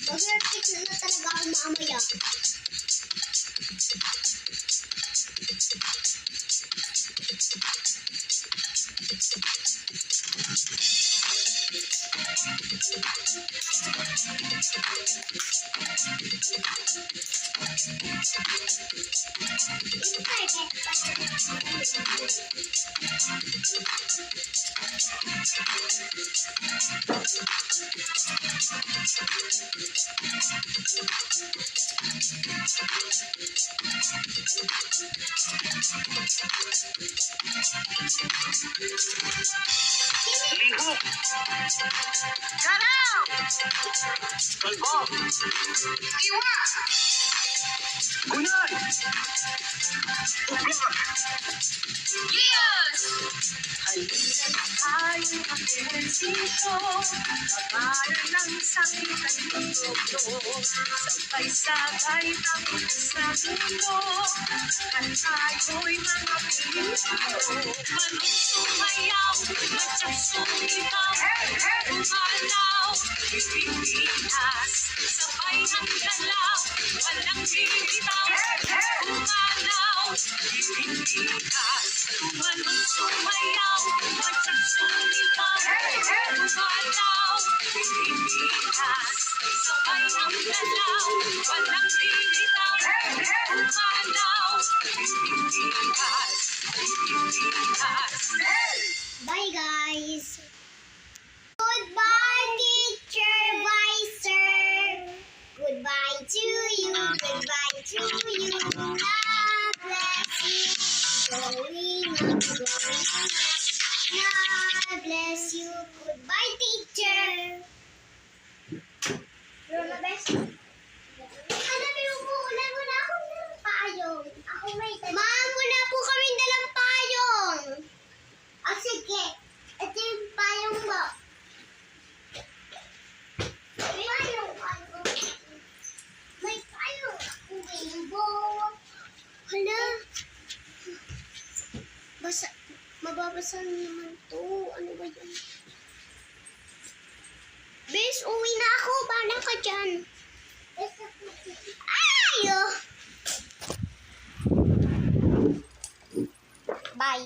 Mag-repeat na talaga ako mamaya. Lihok. Galaw. Kalbo. Iwa. Gunay. Ublak. Yes! Halina na tayo mag-ehersisyo, labanan ng sakit at gutom. Sabay-sabay tapos sa mundo, at tayo'y mga Pilipino. Manong sumayaw, magsasungibaw, umalaw, Pilipinas. Sabay ang galaw, walang bibitaw, umalaw, Pilipinas. Manong sumayaw, magsasungibaw, umalaw, Pilipinas. Sabay ang galaw, walang bibitaw, umalaw, Pilipinas. Pilipinas. Bye, guys. Goodbye, teacher. Bye, sir. Goodbye to you. Goodbye to you. God bless you. Going up, going up. God bless you. Goodbye, teacher. Lola, best. Hanapin mo po. Ulan mo na akong dalang payong. Ako may dalang. Ma'am, wala po kami dalang payong. Ah, sige. Ito yung payong mo. May payong ako. May payong ako. Rainbow. Hala. Basa. Mababasa naman to. Ano ba yun? Bes, uwi na ako. Bahala ka dyan. Ay! Oh.